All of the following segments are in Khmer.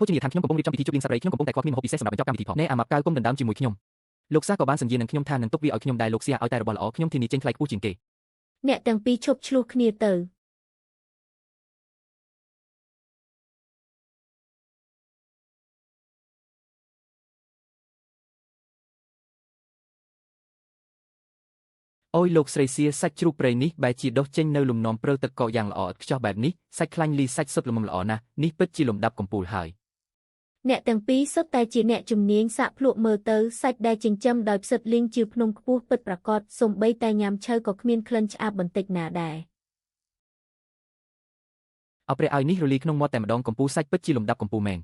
ភោជនីយដ្ឋានខ្ញុំកំពុងរៀបចំពិធីជប់លៀងសត្វព្រៃខ្ញុំកំពុងតែខ្វះគ្មានម្ហូបពិសេសសម្រាប់បញ្ចប់កម្មវិធីផងណែអាម៉ាប់កៅគុំដណ្ដើមជាមួយខ្ញុំលោកសាក៏បានសន្យានឹងខ្ញុំថានឹងទុកវាឲ្យខ្ញុំដែរលោកសៀឲ្យតែរបស់ល្អខ្ញុំធានាចេញថ្លៃខ្ពស់ជាងគេអ្នកទាំងពីរឈប់ឆ្លោះគ្នាទៅអូយលោកស្រីសៀសាច់ជ្រូកព្រៃនេះបែរជាដុះចេញនៅលំនាំព្រើទឹកកកយ៉ាងល្អឥតខ្ចោះបែបនេះសាច់ខ្លាញ់លីសាច់សុទ្ធល្មមល្អណាស់នេះពិតជាលំដាប់កំពូលហើយអ្នកទាំងពីរសុទ្ធតែជាអ្នកជំនាញសាក់ភ្លក់មើលទៅសាច់ដែលចិញ្ចឹមដោយផ្សិតលីងជាភ្នំខ្ពស់ពិតប្រាកដសូម្បីតែញ៉ាំឈើក៏គ្មានក្លិនឆ្អាបបន្តិចណាដែរអព្រះឲ្យនេះរលីក្នុងមាត់តែម្ដងកំពូលសាច់ពិតជាលំដាប់កំពូលមែន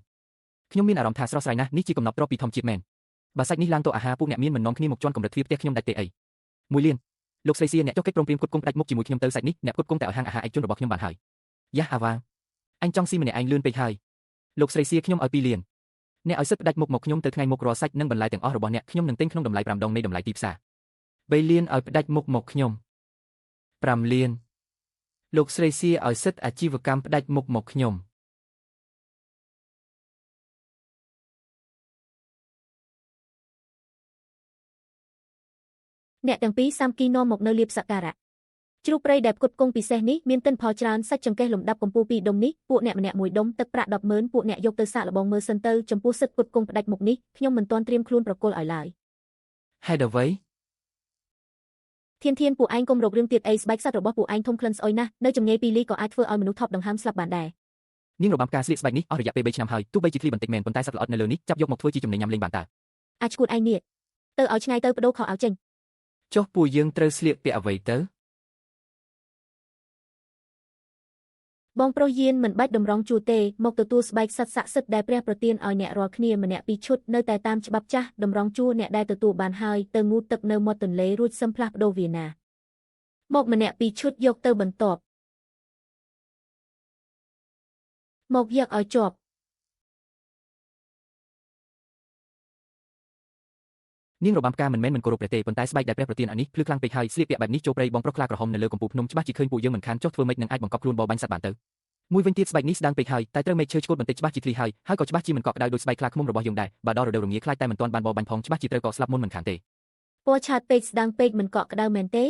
ខ្ញុំមានអារម្មណ៍ថាស្រស់ស្រាយណាស់នេះជាកំណប់ទ្រព្យពីធម្មជាតិមែនបើសាច់នេះឡើងទៅអាហារពួកអ្នកមានមិននាំគ្នាមកជន់កម្រិតទ្វារផ្ទះខ្ញុំដាច់ទេអីមួយលានលោកស្រីសៀអ្នកចុះកិច្ចព្រមព្រៀងផ្គត់ផ្គង់ផ្ដាច់មុខជាមួយខ្ញុំទៅសាច់នេះអ្នកផ្គត់ផ្គង់តែឲ្យហាងអាហារឯកជនរបស់ខ្ញុំបានហើយយ៉ាអាវ៉ាអញចង់ស៊ីម្នាក់ឯងលឿនពេកហើយលោកស្រីសៀខ្ញុំឲ្យ2លានអ្នកឲ្យសិទ្ធផ្ដាច់មុខមកខ្ញុំទៅថ្ងៃមុខរាល់សាច់និងបន្លែទាំងអស់របស់អ្នកខ្ញុំនឹងទិញក្នុងតម្លៃ5ដងនៃតម្លៃទីផ្សារ3លានឲ្យផ្ដាច់មុខមកខ្ញុំ5លានលោកស្រីសៀឲ្យសិទ្ធអាជីវកម្មផ្ដាច់មុខមកខ្ញុំអ្នកទាំងពីរសាមគ្គីនាំមកនៅលៀបសក្ការៈជ្រូកព្រៃដែលផ្គត់ផ្គង់ពិសេសនេះមានទិន្នផលច្រើនសាច់ចង្កេះលំដាប់កម្ពស់2ដុំនេះពួកអ្នកម្នាក់1ដុំទឹកប្រាក់100000ពួកអ្នកយកទៅសាកល្បងមើលសិនទៅចំពោះសិទ្ធផ្គត់ផ្គង់ផ្ដាច់មុខនេះខ្ញុំមិនទាន់ត្រៀមខ្លួនប្រគល់ឲ្យឡើយហេតុអ្វីធានពួកឯងកុំរករឿងទៀតអីស្បែកសត្វរបស់ពួកឯងធំក្លិនស្អុយណាស់នៅចម្ងាយ2លីក៏អាចធ្វើឲ្យមនុស្សថប់ដង្ហើមស្លាប់បានដែរនាងរបាំការស្លៀកស្បែកនេះអស់រយៈពេល3ឆ្នាំហើយទោះបីជាឃ្លីបន្តិចមែនប៉ុន្តែសត្វល្អិតនៅលើនេះចាប់យកមកធ្វើជាចំណីញ៉ាំលេងបានតើអាចឈួតឯងនេះទៅឲ្យឆ្ងាយទៅបដូរខោឲ្យចេញចុះពួកយើងត្រូវស្លៀកពាក់អ្វីទៅបងប្រុសយានមិនបាច់តម្រង់ជួរទេមកទទួលស្បែកសត្វស័ក្តិសិទ្ធិដែលព្រះប្រទានឲ្យអ្នករាល់គ្នាម្នាក់2ឈុតនៅតែតាមច្បាប់ចាស់តម្រង់ជួរអ្នកដែលទទួលបានហើយទៅងូតទឹកនៅមាត់ទន្លេរួចសឹមផ្លាស់ប្ដូរវាណាមកម្នាក់2ឈុតយកទៅបន្ទាប់មកយកឲ្យជាប់នាងរបាំផ្កាមិនមែនមិនគោរពព្រះទេប៉ុន្តែស្បែកដែលព្រះប្រទានឲ្យនេះភ្លឺខ្លាំងពេកហើយស្លៀកពាក់បែបនេះចូលព្រៃបងប្រុសខ្លាក្រហមនៅលើកំពូលភ្នំច្បាស់ជាឃើញពួកយើងមិនខានចុះធ្វើម៉េចនឹងអាចបង្កប់ខ្លួនបបាញ់សត្វបានទៅមួយវិញទៀតស្បែកនេះស្ដាងពេកហើយតែត្រូវមេឈើឆ្កួតបន្តិចច្បាស់ជាធ្លីហើយក៏ច្បាស់ជាមិនកក់ក្ដៅដូចស្បែកខ្លាឃ្មុំរបស់យើងដែរបើដល់រដូវរងាខ្លាចតែមិនទាន់បានបបាញ់ផងច្បាស់ជាត្រូវកក់ស្លាប់មុនមិនខានទេពណ៌ឆើតពេកស្ដាងពេកមិនកក់ក្ដៅមែនទេ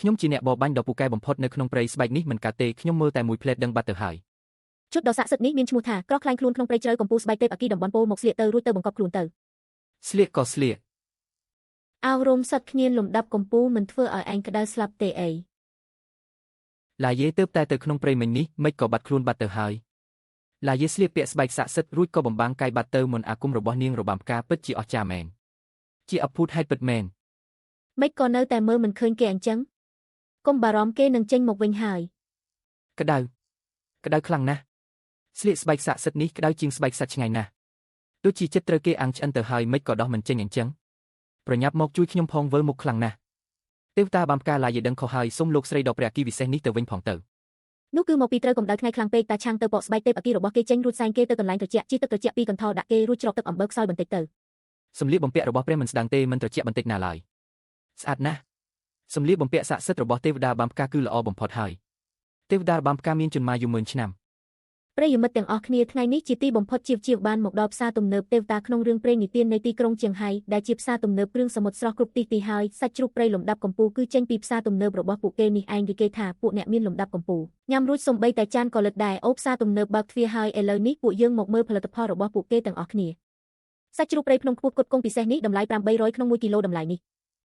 ខ្ញុំជាអ្នកបបាញ់ដ៏ពូកែបំផុតនៅក្នុងព្រៃស្បែកនេះមិនកាត់ទេខ្ញុំមើលតែមួយផ្លែតដឹងបាត់ទៅហើយជុតដ៏ស័ក្តិសិទ្ធិនេះមានឈ្មោះថាក្រោះខ្លាញ់ខ្លួនក្នុងព្រៃជ្រៅកំពូលស្បែកទេពអគីតំបន់ពោលមកស្លៀកទៅរួចទៅបង្កប់ខ្លួនទៅស្លៀកក៏ស្លៀកអោរោមសត្វគ្នាលំដាប់កំពូលមិនធ្វើឲ្យឯងក្តៅស្លាប់ទេអីឡាយេទើបតែទៅក្នុងព្រៃមិញនេះមិនក៏បាត់ខ្លួនបាត់ទៅហើយឡាយេស្លៀកពាក់ស្បែកស័ក្តិសិទ្ធិរួចក៏បំបាំងកាយបាត់ទៅមុនអាគមរបស់នាងរបាំផ្កាពិតជាអស្ចារ្យមែនជាអភូតហេតុពិតមែនមិនក៏នៅតែមើលមិនឃើញគេអញ្ចឹងកុំបារម្ភគេនឹងចេញមកវិញហើយក្តៅខ្លាំងណាស់ស្លៀកស្បែកស័ក្តិសិទ្ធិនេះក្តៅជាងស្បែកសត្វឆ្ងាយណាស់ដូចជាចិត្តត្រូវគេអាំងឆ្អិនទៅហើយមិនក៏ដោះមិនចេញអញ្ចឹងប្រញាប់មកជួយខ្ញុំផងវិលមុខខ្លាំងណាស់ទេវតាបានផ្កាឡាយេដឹងខុសហើយសូមលោកស្រីដ៏ព្រះអគីវិសេសនេះទៅវិញផងទៅនោះគឺមកពីត្រូវកម្ដៅថ្ងៃខ្លាំងពេកតាឆាំងទៅបកស្បែកទេពអគីរបស់គេចេញរួចសែងគេទៅកន្លែងត្រជាក់ជីទឹកត្រជាក់ពីកន្ថលដាក់គេរួចច្រកទឹកអំបិលខ្សោយបន្តិចទៅសម្លៀកបំពាក់របស់ព្រះមិនស្ដាងទេមិនត្រជាក់បន្តិចណាឡើយស្អាតណាស់សម្លៀកបំពាក់ស័ក្តិសិទ្ធិរបស់ទេវតាបានផ្កាគឺល្អបំផុតហើយទេវតាបានផ្កាមានជំនមាយុ10000ឆ្នាំប្រិយមិត្តទាំងអស់គ្នាថ្ងៃនេះជាទីបំផុតជាបានមកដល់ផ្សារទំនើបទេវតាក្នុងរឿងព្រេងនិទាននៃទីក្រុងជៀងហៃដែលជាផ្សារទំនើបគ្រឿងសមុទ្រស្រស់គ្រប់ទីហើយសាច់ជ្រូកព្រៃលំដាប់កម្ពស់គឺចេញពីផ្សារទំនើបរបស់ពួកគេនេះឯងគេថាពួកអ្នកមានលំដាប់កម្ពស់ញ៉ាំរួចសំបីតែចានក៏លិតដែរអូផ្សារទំនើបបើកទ្វារហើយឥឡូវនេះពួកយើងមកមើលផលិតផលរបស់ពួកគេទាំងអស់គ្នាសាច់ជ្រូកព្រៃភ្នំខ្ពស់គុតគង់ពិសេសនេះតម្លៃ800ក្នុង1គីឡូតម្លៃនេះ